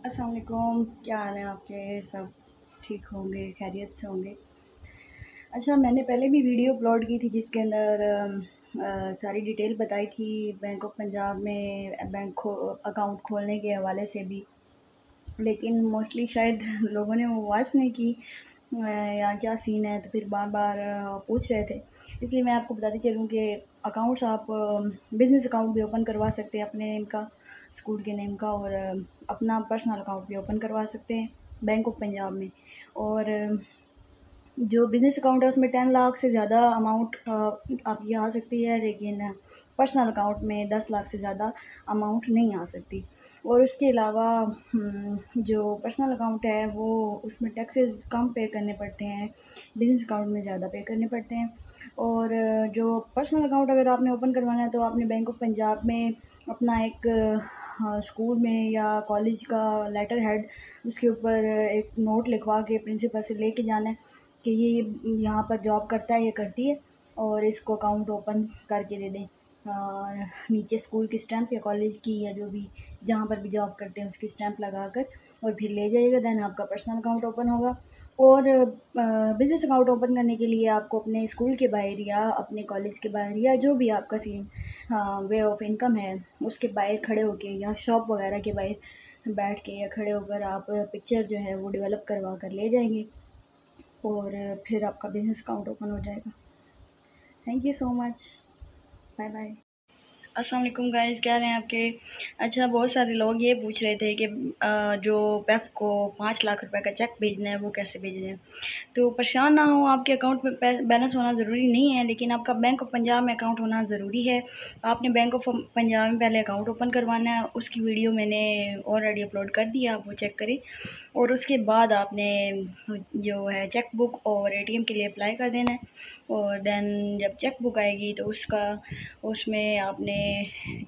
अस्सलाम वालेकुम, क्या हाल है आपके? सब ठीक होंगे, खैरियत से होंगे। अच्छा, मैंने पहले भी वीडियो अपलोड की थी जिसके अंदर सारी डिटेल बताई थी बैंक ऑफ पंजाब में अकाउंट खोलने के हवाले से भी, लेकिन मोस्टली शायद लोगों ने वो वॉच नहीं की या क्या सीन है, तो फिर बार बार पूछ रहे थे। इसलिए मैं आपको बताती चलूँ कि अकाउंट्स आप बिज़नेस अकाउंट भी ओपन करवा सकते हैं अपने नेम का, स्कूल के नेम का, और अपना पर्सनल अकाउंट भी ओपन करवा सकते हैं बैंक ऑफ पंजाब में। और जो बिज़नेस अकाउंट है उसमें 10 लाख से ज़्यादा अमाउंट आपकी आ सकती है, लेकिन पर्सनल अकाउंट में 10 लाख से ज़्यादा अमाउंट नहीं आ सकती। और उसके अलावा जो पर्सनल अकाउंट है वो उसमें टैक्सेस कम पे करने पड़ते हैं, बिज़नेस अकाउंट में ज़्यादा पे करने पड़ते हैं। और जो पर्सनल अकाउंट अगर आपने ओपन करवाना है तो आपने बैंक ऑफ पंजाब में अपना एक स्कूल में या कॉलेज का लेटर हेड, उसके ऊपर एक नोट लिखवा के प्रिंसिपल से लेके जाना है कि ये यहाँ पर जॉब करता है, ये करती है, और इसको अकाउंट ओपन करके दे दें। नीचे स्कूल की स्टैंप या कॉलेज की या जो भी जहाँ पर भी जॉब करते हैं उसकी स्टैंप लगा कर और फिर ले जाइएगा। देन आपका पर्सनल अकाउंट ओपन होगा। और बिज़नेस अकाउंट ओपन करने के लिए आपको अपने स्कूल के बाहर या अपने कॉलेज के बाहर या जो भी आपका सीन वे ऑफ इनकम है उसके बाहर खड़े होके या शॉप वगैरह के बाहर बैठ के या खड़े होकर आप पिक्चर जो है वो डेवलप करवा कर ले जाएंगे, और फिर आपका बिज़नेस अकाउंट ओपन हो जाएगा। Thank you so much, bye bye. अस्सलाम वालेकुम गाइस, क्या हाल हैं आपके? अच्छा, बहुत सारे लोग ये पूछ रहे थे कि जो पेफ को 5 लाख रुपए का चेक भेजना है वो कैसे भेजना है। तो परेशान ना हो, आपके अकाउंट में बैलेंस होना ज़रूरी नहीं है, लेकिन आपका बैंक ऑफ पंजाब में अकाउंट होना ज़रूरी है। आपने बैंक ऑफ पंजाब में पहले अकाउंट ओपन करवाना है, उसकी वीडियो मैंने ऑलरेडी अपलोड कर दी है, आप वो चेक करें। और उसके बाद आपने जो है चेक बुक और एटीएम के लिए अप्लाई कर देना है। और देन जब चेक बुक आएगी तो उसमें आपने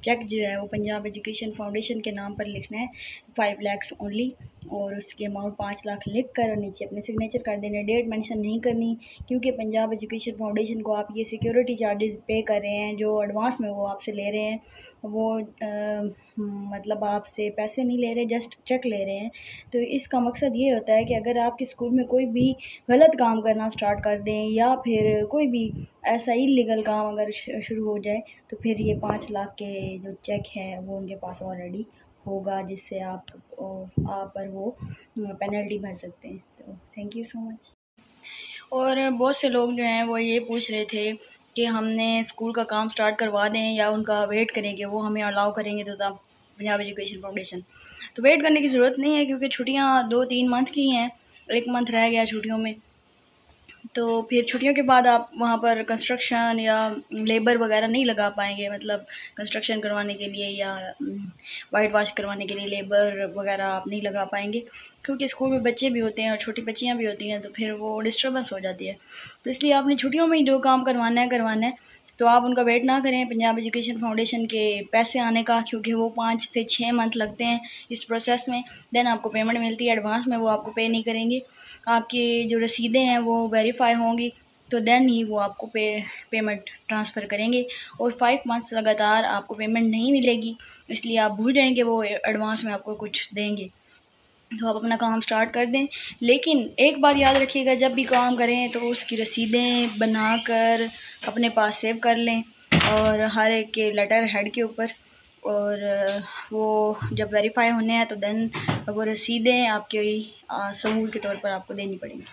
चेक जो है वो पंजाब एजुकेशन फाउंडेशन के नाम पर लिखना है, 5 लैक्स ओनली, और उसकी अमाउंट 5 लाख लिख कर और नीचे अपने सिग्नेचर कर देना। डेट मेंशन नहीं करनी, क्योंकि पंजाब एजुकेशन फाउंडेशन को आप ये सिक्योरिटी चार्जेस पे कर रहे हैं, जो एडवांस में वो आपसे ले रहे हैं। वो मतलब आपसे पैसे नहीं ले रहे, जस्ट चेक ले रहे हैं। तो इसका मकसद ये होता है कि अगर आपके स्कूल में कोई भी गलत काम करना स्टार्ट कर दें या फिर कोई भी ऐसा इलीगल काम अगर शुरू हो जाए, तो फिर ये 5 लाख के जो चेक है वो उनके पास ऑलरेडी होगा, जिससे आप पर वो पेनल्टी भर सकते हैं। तो थैंक यू सो मच। और बहुत से लोग जो हैं वो ये पूछ रहे थे कि हमने स्कूल का काम स्टार्ट करवा दें या उनका वेट करें कि वो हमें अलाउ करेंगे तो तब पंजाब एजुकेशन फाउंडेशन। तो वेट करने की ज़रूरत नहीं है, क्योंकि छुट्टियाँ 2-3 मंथ की हैं, 1 मंथ रह गया छुट्टियों में। तो फिर छुट्टियों के बाद आप वहाँ पर कंस्ट्रक्शन या लेबर वगैरह नहीं लगा पाएंगे, मतलब कंस्ट्रक्शन करवाने के लिए या वाइट वॉश करवाने के लिए लेबर वगैरह आप नहीं लगा पाएंगे, क्योंकि स्कूल में बच्चे भी होते हैं और छोटी बच्चियाँ भी होती हैं, तो फिर वो डिस्टर्बेंस हो जाती है। तो इसलिए आपने छुट्टियों में ही जो काम करवाना है, तो आप उनका वेट ना करें पंजाब एजुकेशन फाउंडेशन के पैसे आने का, क्योंकि वो 5 से 6 मंथ लगते हैं इस प्रोसेस में। देन आपको पेमेंट मिलती है एडवांस में, वो आपको पे नहीं करेंगे। आपकी जो रसीदें हैं वो वेरीफाई होंगी, तो देन ही वो आपको पेमेंट ट्रांसफ़र करेंगे। और 5 मंथ्स लगातार आपको पेमेंट नहीं मिलेगी, इसलिए आप भूल जाएंगे वो एडवांस में आपको कुछ देंगे। तो आप अपना काम स्टार्ट कर दें, लेकिन एक बात याद रखिएगा, जब भी काम करें तो उसकी रसीदें बनाकर अपने पास सेव कर लें, और हर एक के लेटर हेड के ऊपर। और वो जब वेरीफाई होने हैं तो देन वो रसीदें आपके सबूत के तौर पर आपको देनी पड़ेंगी।